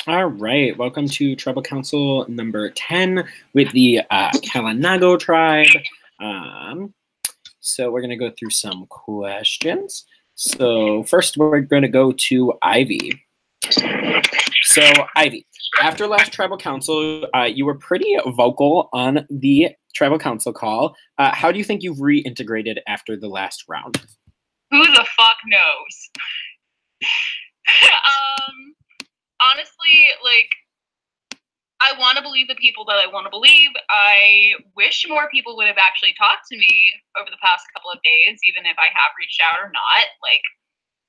All right, welcome to Tribal Council number 10 with the Kalinago tribe. So we're going to go through some questions. So first we're going to go to Ivy. So Ivy, after last Tribal Council, you were pretty vocal on the Tribal Council call. How do you think you've reintegrated after the last round? Who the fuck knows? Honestly, like, I want to believe the people that I want to believe. I wish more people would have actually talked to me over the past couple of days, even if I have reached out or not. Like,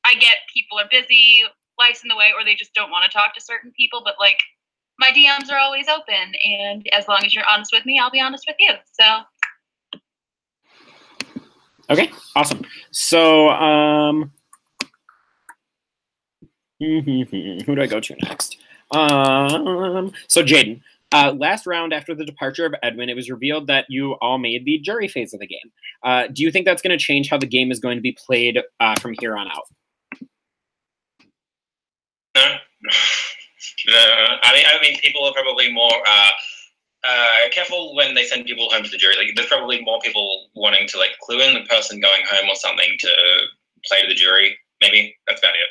I get people are busy, life's in the way, or they just don't want to talk to certain people, but, like, my DMs are always open, and as long as you're honest with me, I'll be honest with you, so. Okay, awesome. So, who do I go to next? So Jaden, last round after the departure of Edwin, it was revealed that you all made the jury phase of the game. Do you think that's going to change how the game is going to be played from here on out? No. I mean, people are probably more careful when they send people home to the jury. Like, there's probably more people wanting to, like, clue in the person going home or something to play to the jury. Maybe that's about it.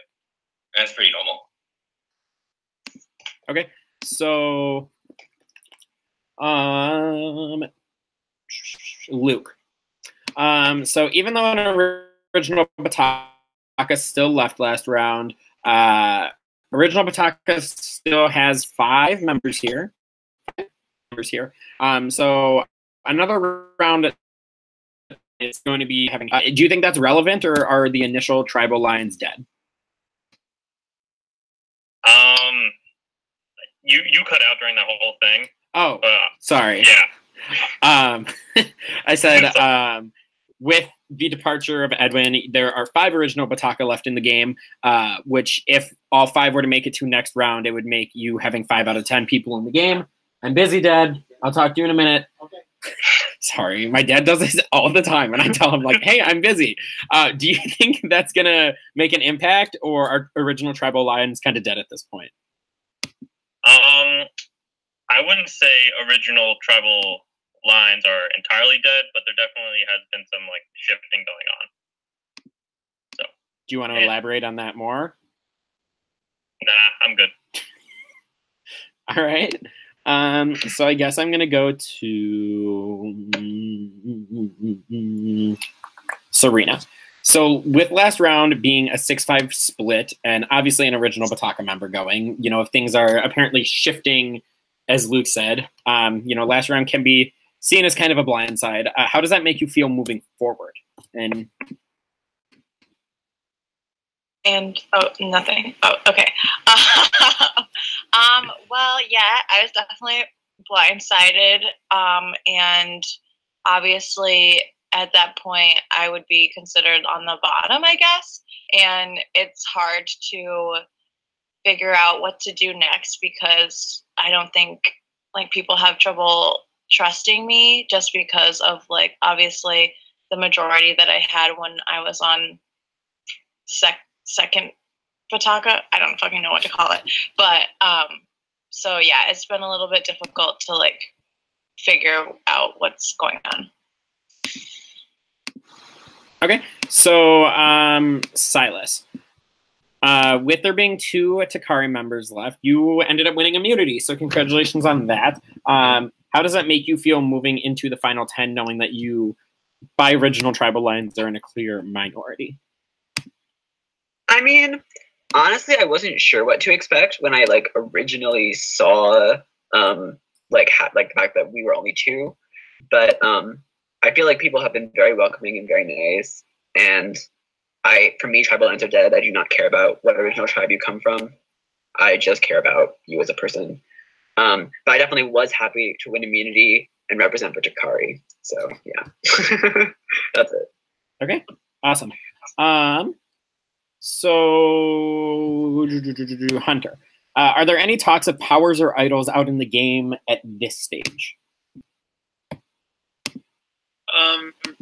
That's pretty normal. Okay, so Luke. So even though an original Bataka still left last round, original Bataka still has 5 members here. So another round is going to be having. Do you think that's relevant, or are the initial tribal lines dead? You cut out during that whole thing. Oh, sorry. Yeah. I said with the departure of Edwin, there are 5 original Bataka left in the game, which if all 5 were to make it to next round, it would make you having 5 out of 10 people in the game. I'm busy, Dad. I'll talk to you in a minute. Okay. Sorry, my dad does this all the time, and I tell him, like, hey, I'm busy. Do you think that's going to make an impact, or are original tribal lines kind of dead at this point? I wouldn't say original tribal lines are entirely dead, but there definitely has been some, like, shifting going on. So, do you want to elaborate on that more? Nah, I'm good. All right. So I guess I'm gonna go to Serena. So with last round being a 6-5 split, and obviously an original Bataka member going, you know, if things are apparently shifting, as Luke said, you know, last round can be seen as kind of a blindside. How does that make you feel moving forward? And oh, nothing. Oh, okay. Well, yeah, I was definitely blindsided, and obviously at that point I would be considered on the bottom, I guess, and it's hard to figure out what to do next because I don't think, like, people have trouble trusting me just because of, like, obviously the majority that I had when I was on second Bataka. I don't fucking know what to call it, but so yeah, it's been a little bit difficult to, like, figure out what's going on. okay, so Silas, with there being 2 Takari members left, you ended up winning immunity, so congratulations on that. How does that make you feel moving into the final 10, knowing that you, by original tribal lines, are in a clear minority? I mean, honestly, I wasn't sure what to expect when I, like, originally saw like the fact that we were only 2, but I feel like people have been very welcoming and very nice, and for me, tribal lines are dead. I do not care about what original tribe you come from. I just care about you as a person. But I definitely was happy to win immunity and represent for Takari. So yeah, that's it. Okay, awesome. So Hunter, are there any talks of powers or idols out in the game at this stage?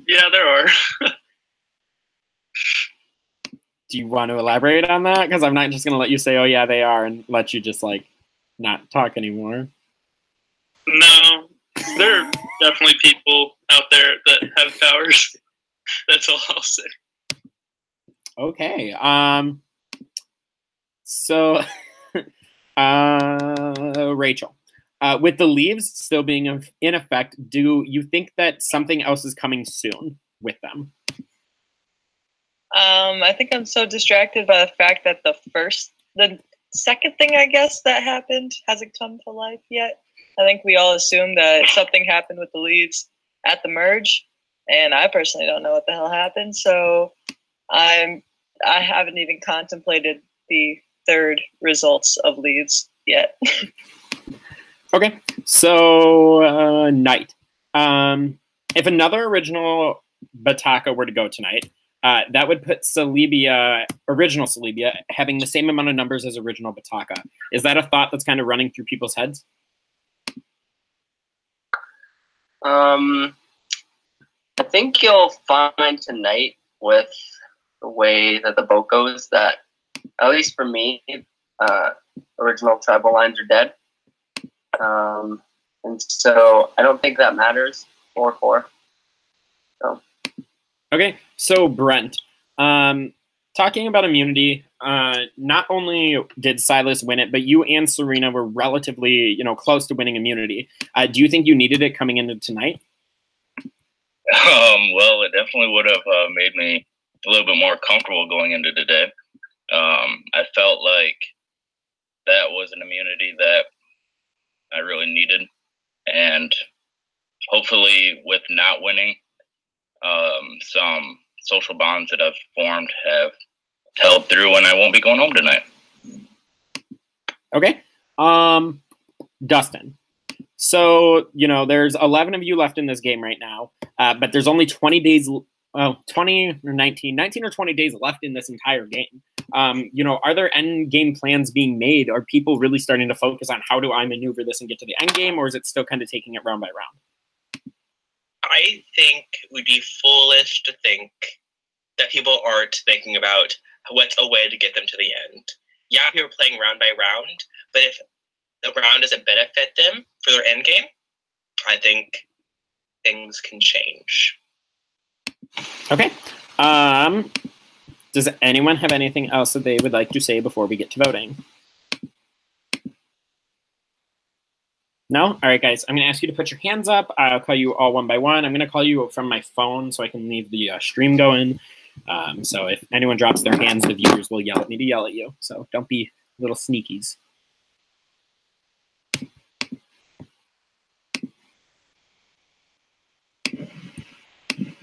Yeah, there are. Do you want to elaborate on that? Because I'm not just going to let you say, oh, yeah, they are, and let you just, like, not talk anymore. No, there are definitely people out there that have powers. That's all I'll say. Okay. So, Rachel, with the leaves still being in effect, do you think that something else is coming soon with them? I think I'm so distracted by the fact that the second thing, I guess, that happened hasn't come to life yet. I think we all assume that something happened with the leaves at the merge, and I personally don't know what the hell happened. So I haven't even contemplated the third results of leaves yet. Okay, so Knight. If another original Bataka were to go tonight, that would put original Celebia, having the same amount of numbers as original Bataka. Is that a thought that's kind of running through people's heads? I think you'll find tonight with the way that the vote goes that, at least for me, original tribal lines are dead. And so I don't think that matters, 4-4. So. Okay, so Brent, talking about immunity, not only did Silas win it, but you and Serena were relatively, close to winning immunity. Do you think you needed it coming into tonight? Well, it definitely would have made me a little bit more comfortable going into today. I felt like that was an immunity that I really needed, and hopefully, with not winning, some social bonds that I've formed have held through, and I won't be going home tonight. Okay, Dustin. So, there's 11 of you left in this game right now, but there's only 20 days, 20 or 19 or 20 days left in this entire game. Are there end game plans being made? Are people really starting to focus on how do I maneuver this and get to the end game, or is it still kind of taking it round by round? I think it would be foolish to think that people aren't thinking about what's a way to get them to the end. Yeah, people are playing round by round, but if the round doesn't benefit them for their end game, I think things can change. Okay. Does anyone have anything else that they would like to say before we get to voting? No? All right, guys. I'm going to ask you to put your hands up. I'll call you all one by one. I'm going to call you from my phone so I can leave the stream going. So if anyone drops their hands, the viewers will yell at me to yell at you. So don't be little sneakies.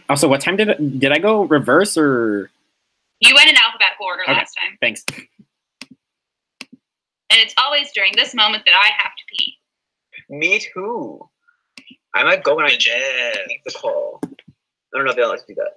Also, what time did I go reverse or? You went in alphabetical order last time. Thanks. And it's always during this moment that I have to pee. Me too. I might go when I make the call. I don't know if they'll let us do that.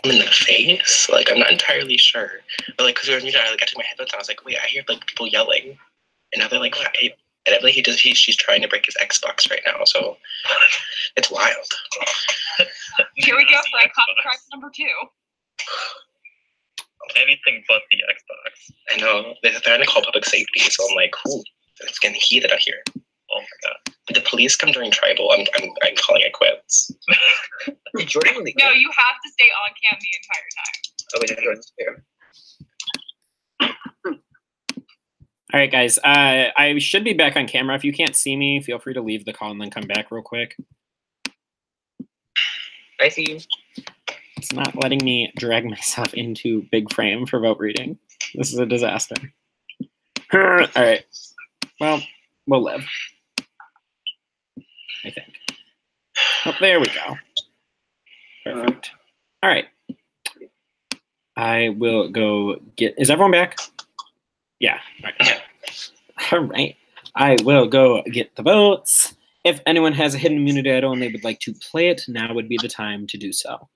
in the face? Like, I'm not entirely sure. But, like, because we were muted, I took my headphones on. I was like, wait, I hear, like, people yelling. And now they're like, hey. And I believe she's trying to break his Xbox right now. So, it's wild. Here we go for iconic crime number 2. Anything but the Xbox. I know. They're trying to call public safety. So, I'm like, ooh, it's getting heated out here. Oh, my God. If the police come during tribal, I'm calling it quits. Jordan, No, you have to stay on cam the entire time. Oh, wait, Jordan's here. All right, guys. I should be back on camera. If you can't see me, feel free to leave the call and then come back real quick. I see you. It's not letting me drag myself into big frame for vote reading. This is a disaster. All right. Well, we'll live. I think. Oh, there we go. Perfect. All right. I will go get. Is everyone back? Yeah. All right. All right. I will go get the votes. If anyone has a hidden immunity idol and they would like to play it, now would be the time to do so.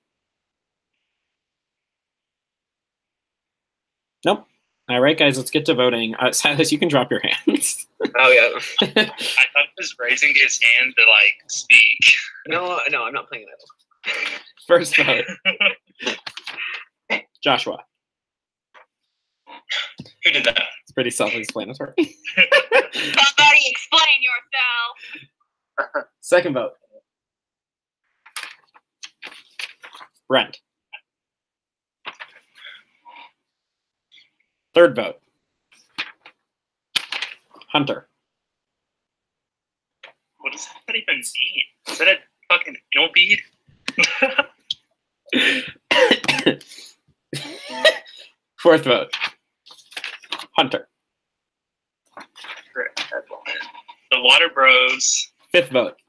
Nope. All right, guys, let's get to voting. Silas, you can drop your hands. Oh, yeah. I thought he was raising his hand to, like, speak. No, I'm not playing that. First vote. Joshua. Who did that? It's pretty self-explanatory. Somebody explain yourself. Second vote. Brent. Third vote. Hunter. What does that even mean? Is that a fucking ill bead? Fourth vote. Hunter. The Water Bros. Fifth vote.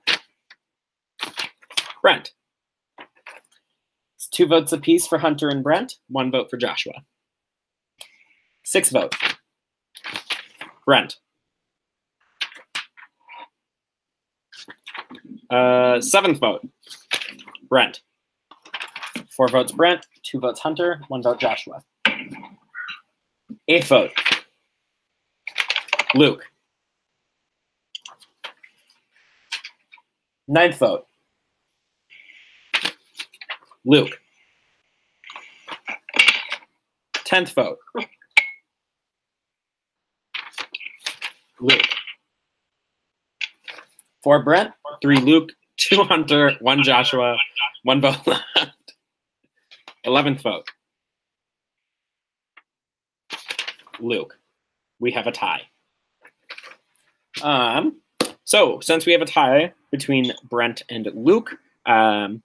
Brent. It's 2 votes apiece for Hunter and Brent, 1 vote for Joshua. Sixth vote. Brent. Seventh vote. Brent. 4 votes Brent, 2 votes Hunter, 1 vote Joshua. Eighth vote. Luke. Ninth vote. Luke. 10th vote. Luke. 4 Brent, 3 Luke, 2 Hunter, 1 Joshua, 1 vote left. 11th vote. Luke. We have a tie. So since we have a tie between Brent and Luke, I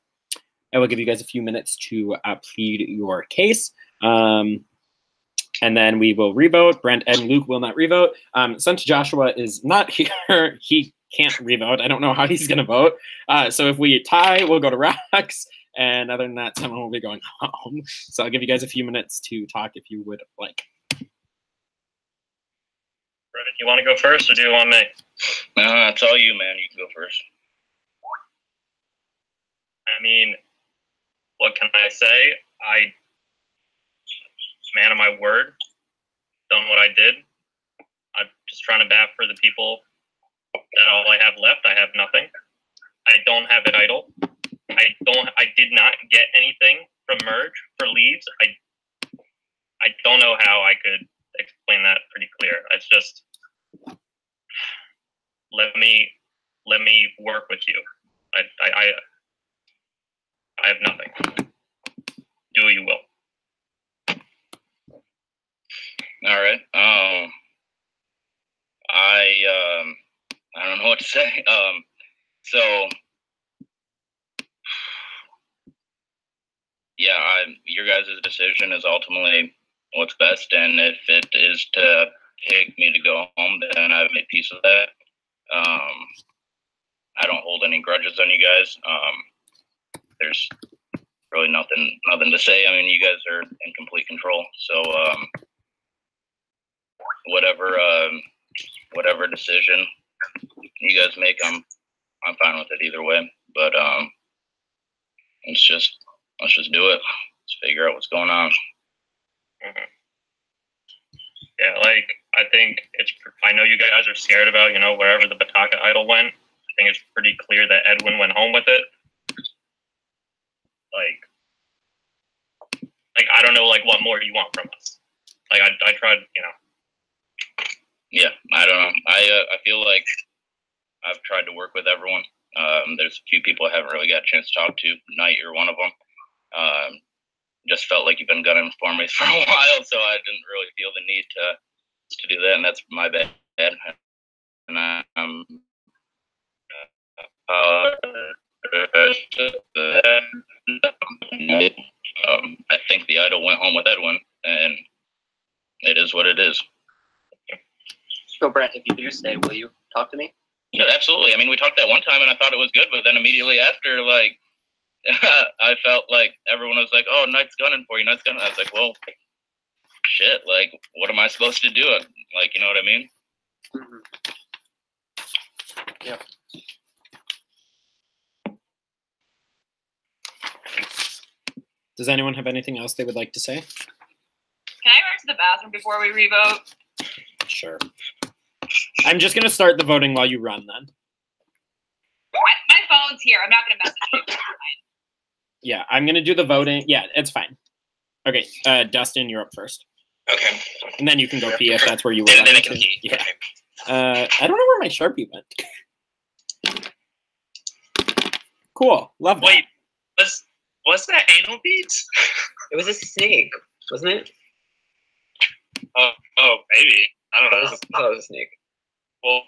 will give you guys a few minutes to plead your case. And then we will revote. Brent and Luke will not revote. Since Joshua is not here, he can't revote. I don't know how he's going to vote. So if we tie, we'll go to Rocks. And other than that, someone will be going home. So I'll give you guys a few minutes to talk if you would like. Brett, you want to go first, or do you want me? No, it's all you, man. You can go first. I mean, what can I say? Man of my word, done what I did. I'm just trying to bat for the people that all I have left. I have nothing. I don't have an idol. I did not get anything from Merge for leaves. I don't know how I could explain that pretty clear. It's just let me work with you. I have nothing. Do what you will. All right. I don't know what to say. So yeah, your guys' decision is ultimately what's best, and if it is to pick me to go home, then I've made peace with that. I don't hold any grudges on you guys. There's really nothing to say. I mean, you guys are in complete control. So whatever decision you guys make, I'm fine with it either way. But let's just do it. Let's figure out what's going on. Mhm. Yeah, like I think I know you guys are scared about wherever the Bataka idol went. I think it's pretty clear that Edwin went home with it. Like I don't know, like what more you want from us. Like I tried, Yeah, I don't know. I feel like I've tried to work with everyone. There's a few people I haven't really got a chance to talk to. Knight, you're one of them. Just felt like you've been gunning for me for a while, so I didn't really feel the need to do that, and that's my bad. And I think the idol went home with Edwin, and it is what it is. So, Brent, if you do stay, will you talk to me? Yeah, absolutely. I mean, we talked that one time, and I thought it was good, but then immediately after, like, I felt like everyone was like, "Oh, Knight's gunning for you, Knight's gunning." I was like, "Well, shit. Like, what am I supposed to do?" Like, you know what I mean? Mm-hmm. Yeah. Does anyone have anything else they would like to say? Can I run to the bathroom before we revote? Sure. I'm just gonna start the voting while you run then. My phone's here. I'm not gonna message you. It's fine. Yeah, I'm gonna do the voting. Yeah, it's fine. Okay, Dustin, you're up first. Okay. And then you can go pee if that's where you were. Then I running can to. pee. Yeah. Okay. I don't know where my Sharpie went. Cool. Love that. Wait, was that anal beads? It was a snake, wasn't it? Oh, maybe. I don't That know. was a snake. Well,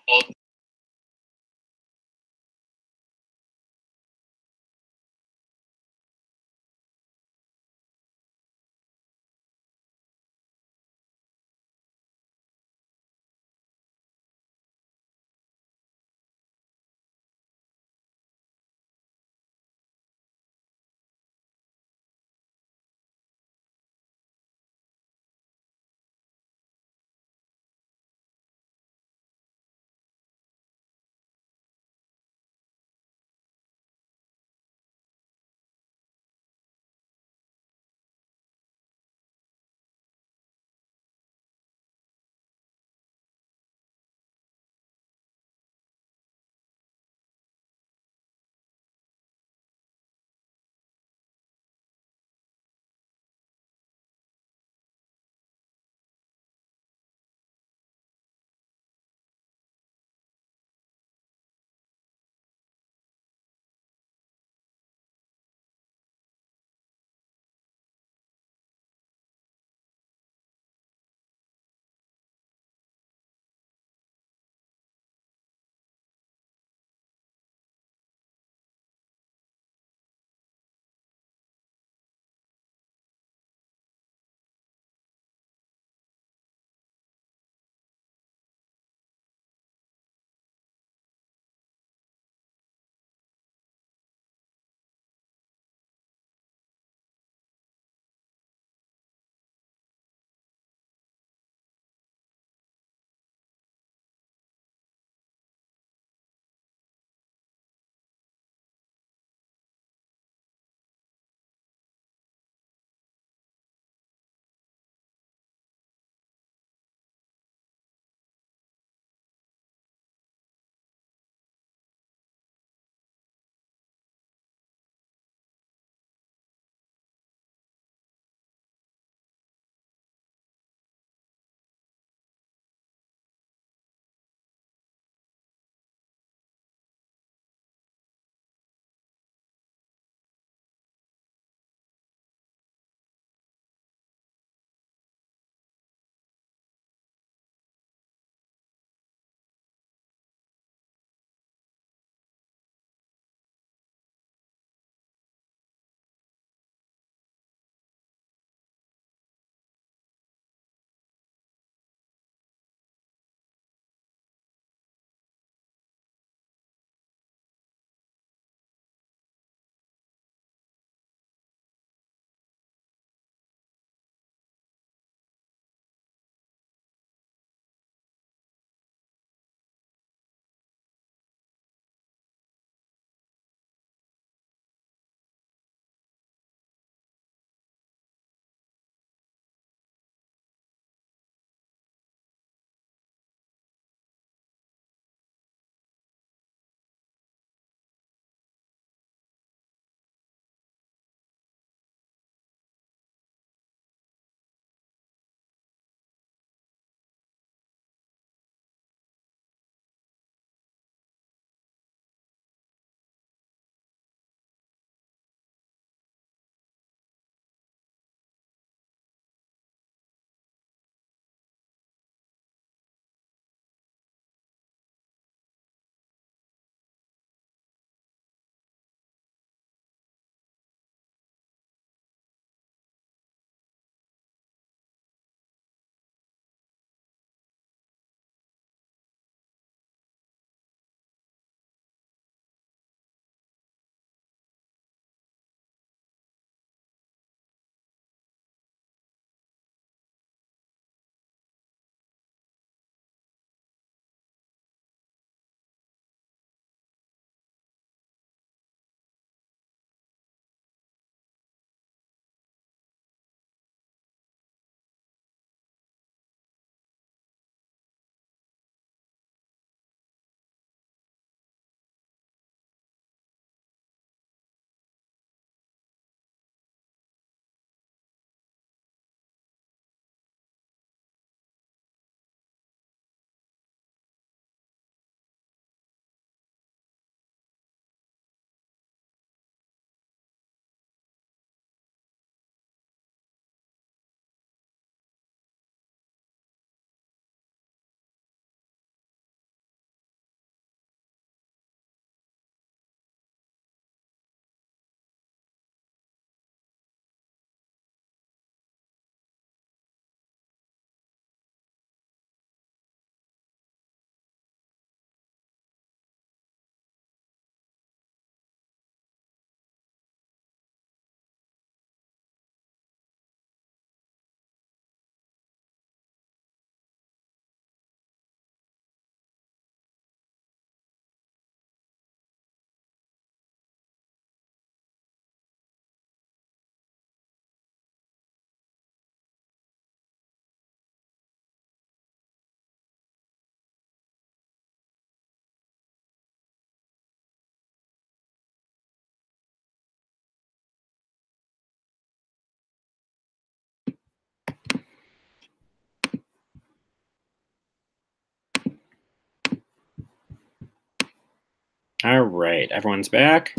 All right, everyone's back.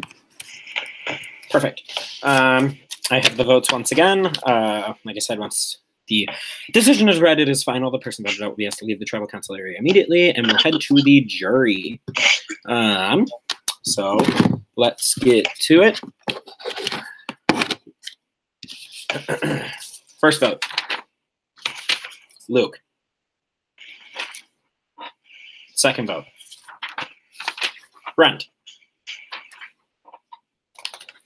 Perfect. I have the votes once again. Like I said, once the decision is read, it is final. The person voted out will be asked to leave the tribal council area immediately, and we'll head to the jury. So let's get to it. First vote, Luke. Second vote, Brent.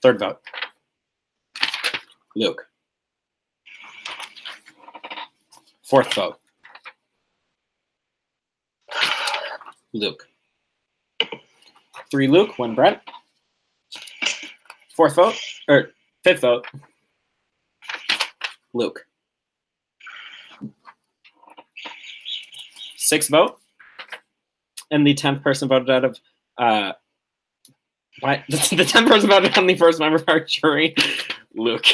Third vote, Luke. Fourth vote, Luke. 3 Luke, 1 Brent. Fifth vote, Luke. 6th vote, and the 10th person voted out of what? The 10th person voted on the first member of our jury, Luke.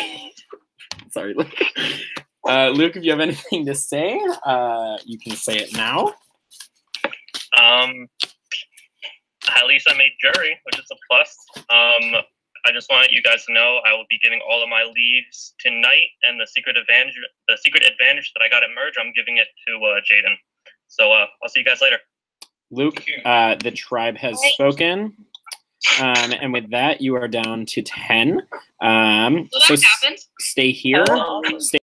Sorry, Luke. Luke, if you have anything to say, you can say it now. At least I made jury, which is a plus. I just want you guys to know I will be giving all of my leaves tonight, and the secret advantage that I got at merge, I'm giving it to Jaden. So I'll see you guys later. Luke, the tribe has spoken, and with that, you are down to 10. So that happens. Stay here. Stay